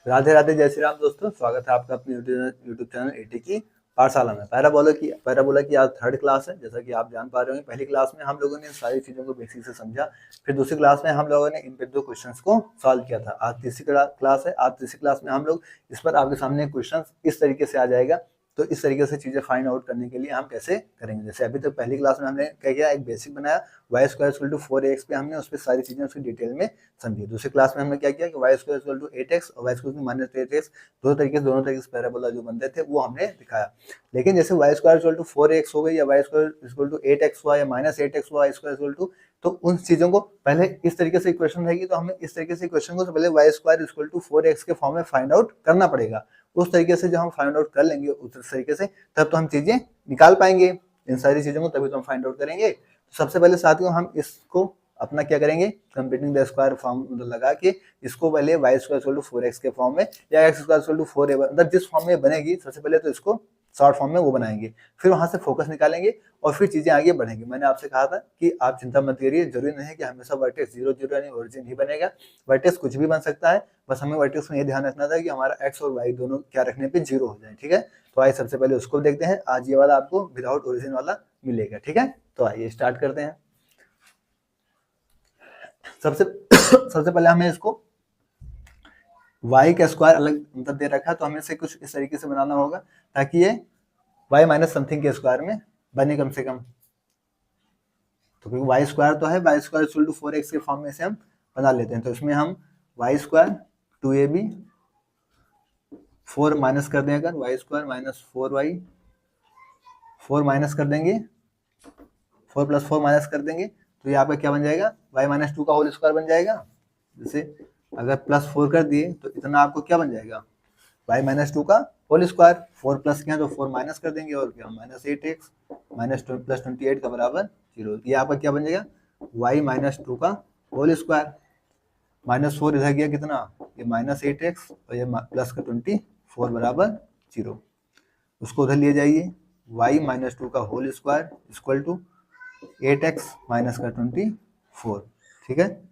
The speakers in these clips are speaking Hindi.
राधे राधे, जय श्री राम दोस्तों। स्वागत है आपका अपने यूट्यूब चैनल एटी की पाठशाला में। पैराबोला की आज थर्ड क्लास है। जैसा कि आप जान पा रहे होंगे, पहली क्लास में हम लोगों ने सारी चीज़ों को बेसिक से समझा। फिर दूसरी क्लास में हम लोगों ने इन पे दो क्वेश्चंस को सॉल्व किया था। आज तीसरी क्लास है। आज तीसरी क्लास में हम लोग इस पर आपके सामने क्वेश्चन इस तरीके से आ जाएगा। तो इस तरीके से चीज़ें फाइंड आउट करने के लिए हम कैसे करेंगे। जैसे अभी तक पहली क्लास में हमने क्या किया, एक बेसिक बनाया y square equal to 4ax पे, हमने उस पर सारी चीज़ें उसकी डिटेल में समझी। दूसरी क्लास में हमने क्या किया कि y square equal to 8x और y स्क्वायर माइनस 8x दोनों तरीके से पैराबोला जो बनते थे वो हमने दिखाया। लेकिन जैसे y square equal to 4ax हो गई या y square equal to 8x हुआ या माइनस 8x हुआ, y स्क्वायर इक्वल टू, तो उन चीज़ों को पहले इस तरीके से इक्वेशन रहेगी तो हमें इस तरीके से इक्वेशन को पहले y square equal to 4x के फॉर्म में फाइंड आउट करना पड़ेगा। उस तरीके से जो हम फाइंड आउट कर लेंगे उस तरीके से तब तो हम चीजें निकाल पाएंगे इन सारी चीजों को, तभी तो हम फाइंड आउट करेंगे। तो सबसे पहले साथियों हम इसको अपना क्या करेंगे, कंप्लीटिंग द स्क्वायर फॉर्म लगा के इसको पहले y square equal to 4x के फॉर्म में या x square equal to 4a, मतलब जिस फॉर्म में बनेगी सबसे पहले तो इसको शॉर्ट फॉर्म में वो बनाएंगे, फिर वहां से फोकस निकालेंगे और फिर चीजें आगे बढ़ेंगी। मैंने आपसे कहा था कि आप चिंता मत करिए, जरूरी नहीं है कि हमेशा वर्टेक्स 0 0 यानी ओरिजिन ही बनेगा। वर्टेक्स कुछ भी बन सकता है, बस हमें वर्टेक्स में ये ध्यान रखना था कि हमारा x और y दोनों क्या रखने पे 0 हो जाए। ठीक है, तो आइए सबसे पहले उसको देखते हैं। आज ये वाला आपको विदाउट ओरिजिन वाला मिलेगा। ठीक है, तो आइए स्टार्ट करते हैं। सबसे पहले हमें इसको y का स्क्वायर अलग मतलब दे रखा है, तो हमें से कुछ इस तरीके से बनाना होगा ताकि ये y माइनस समथिंग के स्क्वायर में बने कम से कम। तो क्योंकि y स्क्वायर तो है, y square equal to 4x के फॉर्म में से हम बना लेते हैं। तो इसमें हम y स्क्वायर 2ab 4 माइनस कर देंगे, अगर y square minus 4y 4 minus कर देंगे, 4 प्लस 4 माइनस कर देंगे, तो ये आपका क्या बन जाएगा, y माइनस 2 का होल स्क्वायर बन जाएगा। जैसे अगर प्लस 4 कर दिए तो इतना आपको क्या बन जाएगा, y माइनस 2 का होल स्क्वायर। 4 प्लस किया तो 4 माइनस कर देंगे और क्या, माइनस 8x माइनस प्लस 28 का बराबर 0। ये आपका क्या बन जाएगा, y माइनस 2 का होल स्क्वायर। माइनस 4 इधर गया कितना, ये माइनस 8x और ये प्लस का 24 बराबर 0। उसको उधर लिए जाइए, y माइनस 2 का whole square equal to 8x minus का 24। ठीक है,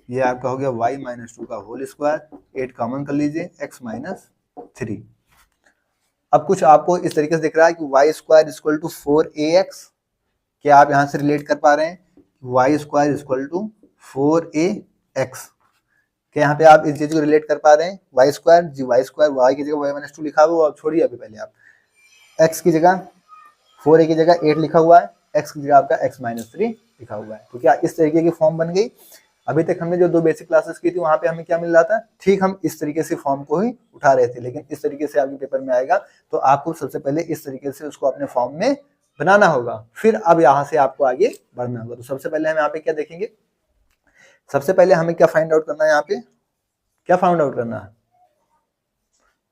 ये आपका हो गया y माइनस 2 का होल स्क्वायर, 8 कॉमन कर लीजिए, x माइनस 3। अब कुछ आपको इस तरीके से दिख रहा है कि y square equal to 4ax, क्या आप यहां से रिलेट कर पा रहे हैं, y square equal to 4ax, क्या यहाँ पे आप इस चीज को रिलेट कर पा रहे हैं। y स्क्वायर जी, y स्क्वायर y की जगह y माइनस 2 लिखा हुआ, छोड़िए अभी पहले आप x की जगह 4a की जगह 8 लिखा हुआ है, x की जगह आपका x माइनस 3 लिखा हुआ है। तो क्या इस तरीके की फॉर्म बन गई। अभी तक हमने जो दो बेसिक क्लासेस की थी वहां पे हमें क्या मिल रहा था, ठीक हम इस तरीके से फॉर्म को ही उठा रहे थे, लेकिन इस तरीके से आगे पेपर में आएगा तो आपको सबसे पहले इस तरीके से उसको अपने फॉर्म में बनाना होगा, फिर अब यहाँ से आपको आगे बढ़ना होगा। तो सबसे पहले हम यहाँ पे क्या देखेंगे, सबसे पहले हमें क्या फाइंड आउट करना है, यहाँ पे क्या फाइंड आउट करना है,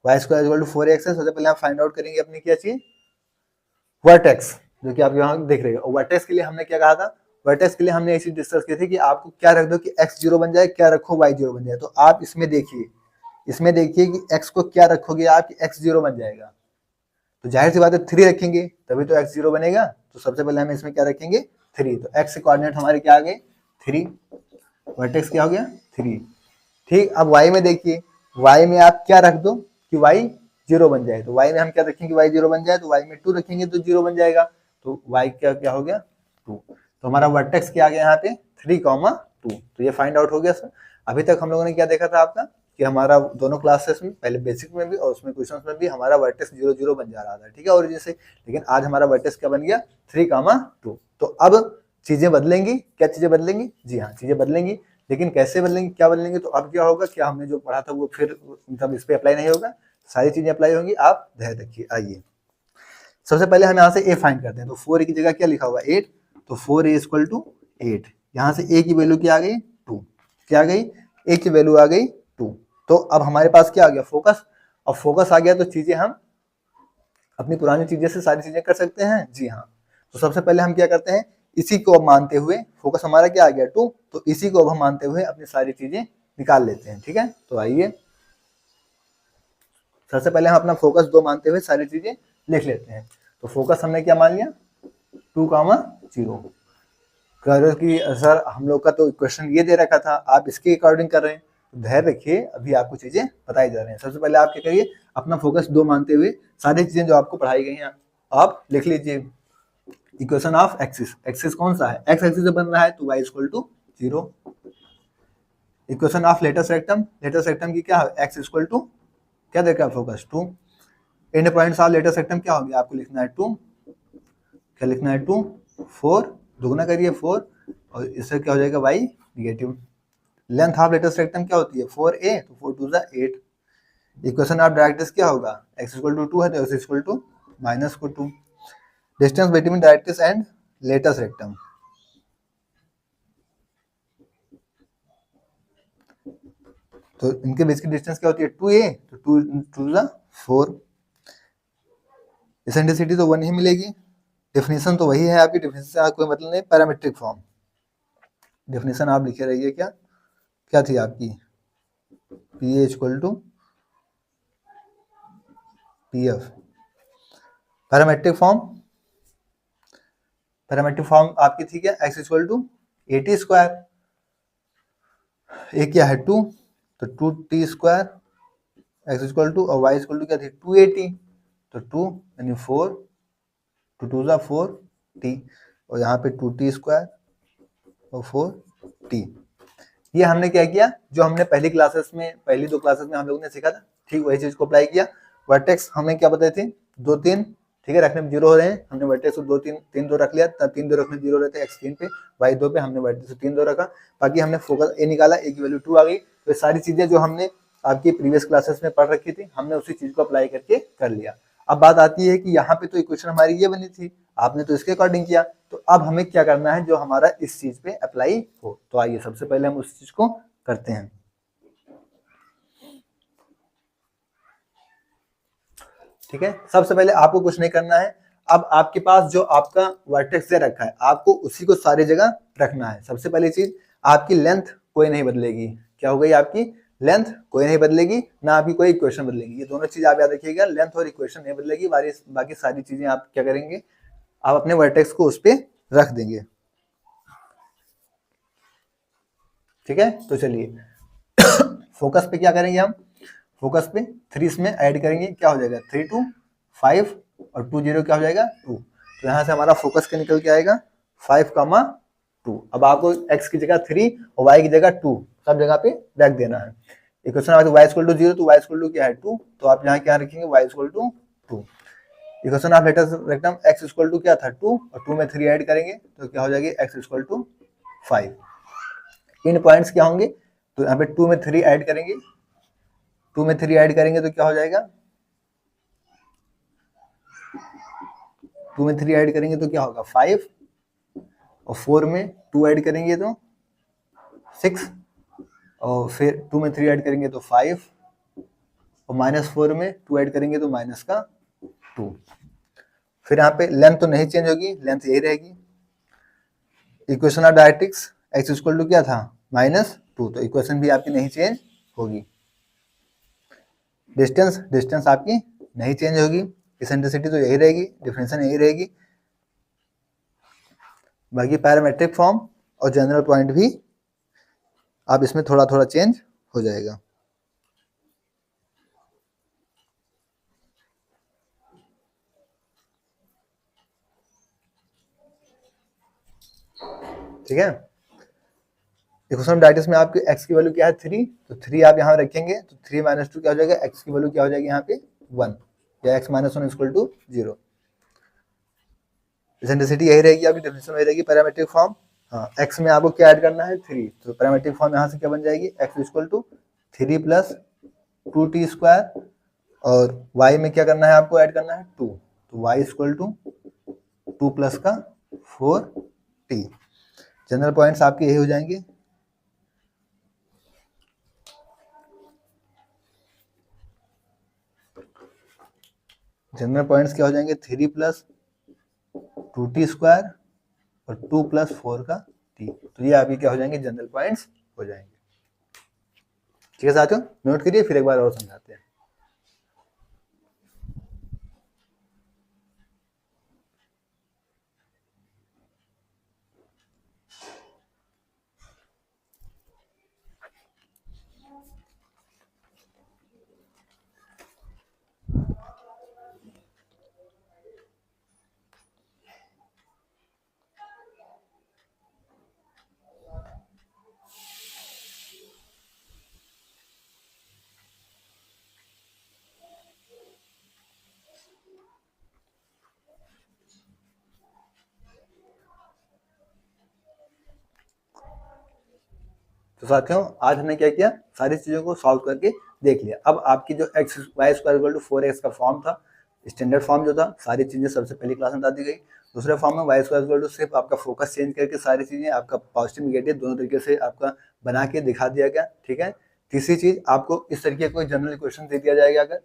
y square equal to 4x है। सबसे पहले हम फाइंड आउट करेंगे अपनी क्या चीज, वर्टेक्स, जो कि आप यहाँ देख रहे हो। वर्टेक्स के लिए हमने क्या कहा था, वर्टेक्स के लिए हमने ये चीज डिस्कस की थी कि आपको क्या रख दो कि x 0 बन जाए, क्या रखो y 0 बन जाए। तो आप इसमें देखिए कि x को क्या रखोगे आप कि x 0 बन जाएगा, तो जाहिर सी बात है 3 रखेंगे तभी तो x 0 बनेगा। तो सबसे पहले हम इसमें क्या रखेंगे, 3। तो x के कोऑर्डिनेट हमारे क्या आ गए, 3, वर्टेक्स क्या हो गया 3। ठीक, अब y में देखिए, y में आप क्या रख दो कि y 0 बन जाए। तो y में हम क्या रखेंगे, y 0 बन जाए, तो y में 2 रखेंगे तो 0 बन जाएगा। तो y क्या हो गया 2। तो हमारा वर्टेक्स क्या आ गया यहाँ पे 3, 2। तो ये फाइंड आउट हो गया सर। अभी तक हम लोगों ने क्या देखा था आपका कि हमारा दोनों क्लासेस में, पहले बेसिक में भी और उसमें क्वेश्चंस में भी हमारा वर्टेक्स 0 0 बन जा रहा था। ठीक है, ओरिजिन से। लेकिन आज हमारा वर्टेक्स क्या बन गया 3, 2। तो अब चीजें बदलेंगी, क्या चीजें बदलेंगी, जी हाँ चीजें बदलेंगी, लेकिन कैसे बदलेंगे, क्या बदलेंगे। तो अब क्या होगा, क्या हमने जो पढ़ा था वो फिर मतलब इस पे अप्लाई नहीं होगा, सारी चीजें अप्लाई होंगी, आप धैर्य रखिए। आइए सबसे पहले हम यहाँ से a फाइंड करते हैं। तो 4a की जगह क्या लिखा हुआ 8, तो 4a इक्वल टू 8। यहाँ से a की वैल्यू क्या आ गई 2, क्या आ गई, a की वैल्यू आ गई 2। तो अब हमारे पास क्या आ गया, फोकस। अब फोकस आ गया तो चीजें हम अपनी पुरानी चीजें से सारी चीजें कर सकते हैं, जी हाँ। तो सबसे पहले हम क्या करते हैं, इसी को अब मानते हुए, फोकस हमारा क्या आ गया 2, तो इसी को अब हम मानते हुए अपनी सारी चीजें निकाल लेते हैं। ठीक है, तो आइए सबसे पहले हम अपना फोकस 2 मानते हुए सारी चीजें लिख लेते हैं। तो फोकस हमने क्या मान लिया 2, 0। कह रहे कि सर हम लोग का तो क्वेश्चन ये दे रखा था, आप इसके अकॉर्डिंग कर रहे हैं। तो धैर्य रखिए, अभी आपको चीजें बताई जा रही हैं। सबसे पहले आप क्या करिए, अपना फोकस 2 मानते हुए सारी चीजें जो आपको पढ़ाई गई हैं आप लिख लीजिए। इक्वेशन ऑफ एक्सिस, एक्सिस कौन सा है, एक्स एक्सिस से बन रहा है तो y equal to 0। Equation of latus rectum, latus rectum की क्या है, x इक्वल टू क्या देखा है focus 2। End points of latus rectum क्या होगी, आपको लिखना है 2, क्या लिखना है 2, 4 दुगना करिए 4 और इससे क्या हो जाएगा y negative. Length of latus rectum क्या होती है 4a, तो 4 2 8। इक्वेशन ऑफ डायरेक्ट्रिक्स क्या होगा, x इक्वल टू 2 है तो x इक्वल टू माइनस को 2। Distance between directrix and latus rectum, तो इनके बीच की डिस्टेंस क्या होती है 2a, तो 2 2 4। इसेंट्रिसिटी तो 1 ही मिलेगी। डेफिनेशन तो वही है आपकी, डेफिनेशन से कोई मतलब नहीं, पैरामीट्रिक फॉर्म। डेफिनेशन आप लिखे रहिए, क्या क्या थी आपकी, P A equal to P F. Parametric form, parametric form आपकी थी क्या, x equal to a t square, a क्या है 2, तो 2t square, x equal to और वाई इक्वल टू क्या थी 280, तो 2 यानी 4, 2 2 4 t, और यहाँ पे 2t स्क्वायर और 4t। ये हमने क्या किया, जो हमने पहली क्लासेस में, पहली 2 क्लासेस में हम लोगों ने सीखा था, ठीक वही चीज को अप्लाई किया। वर्टेक्स हमें क्या बताए थे 2 3, ठीक है, रखने में 0 हो रहे हैं, हमने वर्टेक्स को 2 3 3 2 रख लिया, तब 3 2 रखने 0 रहते हैं, x 3 पे y 2 पे, हमने वर्टेक्स 3 2 रखा। बाकी हमने फोकस a निकाला, a की वैल्यू 2 आ गई। तो सारी चीजें जो हमने आपकी प्रीवियस क्लासेस में पढ़ रखी थी, हमने उसी चीज को अप्लाई करके कर लिया। अब बात आती है कि यहाँ पे तो इक्वेशन हमारी ये बनी थी, आपने तो इसके अकॉर्डिंग किया, तो अब हमें क्या करना है जो हमारा इस चीज पे अप्लाई हो। तो आइए सबसे पहले हम उस चीज को करते हैं। ठीक है, सबसे पहले आपको कुछ नहीं करना है, अब आपके पास जो आपका वर्टेक्स दे रखा है आपको उसी को सारी जगह रखना है। सबसे पहली चीज, आपकी लेंथ कोई नहीं बदलेगी, क्या हो गई आपकी लेंथ कोई नहीं बदलेगी, ना आपकी कोई इक्वेशन बदलेगी, ये दोनों चीज आप याद रखिएगा, लेंथ और इक्वेशन नहीं बदलेगी, बाकी सारी चीजें आप क्या करेंगे, आप अपने वर्टेक्स को उस पर रख देंगे। ठीक है, तो चलिए फोकस पे क्या करेंगे हम, फोकस पे 3 इसमें ऐड करेंगे, क्या हो जाएगा 3 2 5 और 2 0 क्या हो जाएगा 2। तो यहाँ से हमारा फोकस का निकल के आएगा 5 2। अब आपको x की जगह 3 और y की जगह 2 सब जगह पे रख देना है। इक्वेशन आ y इक्वल टू 0, तो y इक्वल टू क्या है 2, तो आप यहाँ क्या रखेंगे y equal to 2। Equation of latus rectum x equal to क्या था 2 और 2 में 3 ऐड करेंगे तो क्या हो जाएगी x इक्वल टू 5। इन पॉइंट्स क्या होंगे, तो यहाँ पे 2 में 3 ऐड करेंगे, 2 में 3 ऐड करेंगे तो क्या हो जाएगा, 2 में 3 ऐड करेंगे तो क्या होगा 5 और 4 में 2 ऐड करेंगे तो 6 और फिर 2 में 3 ऐड करेंगे तो 5 और -4 में 2 ऐड करेंगे तो माइनस का 2। फिर यहाँ पे लेंथ तो नहीं चेंज होगी, लेंथ यही रहेगी। Equation of directrix x equal to क्या था -2, तो इक्वेशन भी आपकी नहीं चेंज होगी। डिस्टेंस, डिस्टेंस आपकी नहीं चेंज होगी, इसेंट्रिसिटी तो यही रहेगी, डिफरेंशियल यही रहेगी। बाकी पैरामेट्रिक फॉर्म और जनरल पॉइंट भी आप इसमें थोड़ा थोड़ा चेंज हो जाएगा। ठीक है, इक्वेशन डायरेक्ट्रिक्स में आपके x की वैल्यू क्या है 3, तो 3 आप यहाँ रखेंगे तो 3 - 2 क्या हो जाएगा, x की वैल्यू क्या हो जाएगी यहाँ पे 1, या x - 1 इक्वल टू 0। इसेंट्रिसिटी यही रहेगी आपकी, डेफिनेशन वही रहेगी, पैरामेट्रिक फॉर्म। हाँ, x में आपको क्या ऐड करना है 3, तो पैरामेट्रिक फॉर्म यहाँ से क्या बन जाएगी x equal to 3 plus 2t square, और y में क्या करना है आपको ऐड करना है 2, तो y इक्वल टू 2 प्लस का 4t। जनरल पॉइंट्स आपके यही हो जाएंगे। जनरल पॉइंट्स क्या हो जाएंगे 3 प्लस 2t स्क्वायर और 2 प्लस 4 का t, तो ये आपके क्या हो जाएंगे जनरल पॉइंट्स हो जाएंगे। ठीक है साथियों, नोट करिए, फिर एक बार और समझाते हैं। तो साथियों आज हमने क्या किया, सारी चीज़ों को सॉल्व करके देख लिया। अब आपकी जो x y square equal to 4x का फॉर्म था, स्टैंडर्ड फॉर्म जो था, सारी चीज़ें सबसे पहली क्लास में बता दी गई। दूसरे फॉर्म में वाई स्क्वायर इक्वल टू सिर्फ आपका फोकस चेंज करके सारी चीज़ें आपका पॉजिटिव निगेटिव दोनों तरीके से आपका बना के दिखा दिया गया, ठीक है। तीसरी चीज़, आपको इस तरीके का कोई जनरल क्वेश्चन दे दिया जाएगा अगर,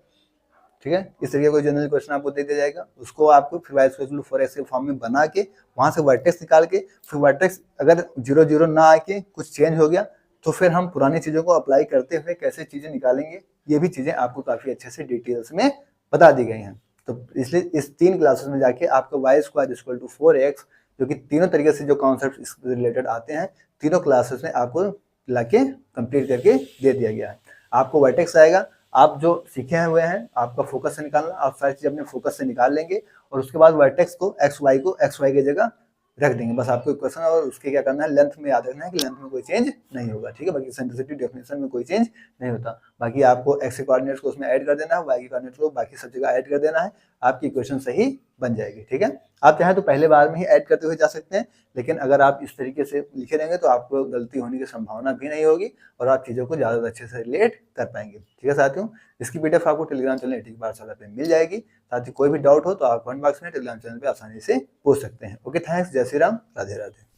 ठीक है, इस तरीके का कोई जनरल क्वेश्चन आपको दे दिया जाएगा, उसको आपको फिर Y square equal to 4x के फॉर्म में बना के वहाँ से वर्टेक्स निकाल के, फिर वर्टेक्स अगर 0 0 ना आके कुछ चेंज हो गया तो फिर हम पुरानी चीज़ों को अप्लाई करते हुए कैसे चीज़ें निकालेंगे, ये भी चीज़ें आपको काफ़ी अच्छे से डिटेल्स में बता दी गई हैं। तो इसलिए इस 3 क्लासेस में जाके आपको Y square equal to 4x जो कि तीनों तरीके से जो कॉन्सेप्ट इससे रिलेटेड आते हैं, तीनों क्लासेस में आपको लाके कंप्लीट करके दे दिया गया है। आपको वर्टेक्स आएगा, आप जो सीखे हुए हैं आपका फोकस से निकालना, आप सारी चीज़ अपने फोकस से निकाल लेंगे और उसके बाद वर्टेक्स को एक्स वाई की जगह रख देंगे। बस आपको क्वेश्चन और उसके क्या करना है, लेंथ में याद रखना है कि लेंथ में कोई चेंज नहीं होगा, ठीक है। बाकी सेंट्रिसिटी डेफिनेशन में कोई चेंज नहीं होता। बाकी आपको एक्स के कोऑर्डिनेट्स को उसमें ऐड कर देना है, वाई के कोऑर्डिनेट्स को बाकी सब जगह ऐड कर देना है, आपकी इक्वेशन सही बन जाएगी, ठीक है। आप चाहें तो पहले बार में ही ऐड करते हुए जा सकते हैं, लेकिन अगर आप इस तरीके से लिखे रहेंगे तो आपको गलती होने की संभावना भी नहीं होगी और आप चीज़ों को ज़्यादा अच्छे से रिलेट कर पाएंगे, ठीक है साथियों। इसकी पीडीएफ आपको टेलीग्राम चैनल एटिक पाठशाला पे मिल जाएगी। साथ ही कोई भी डाउट हो तो आप कमेंट बॉक्स में टेलीग्राम चैनल पे आसानी से पूछ सकते हैं। ओके, थैंक्स, जय श्री राम, राधे राधे।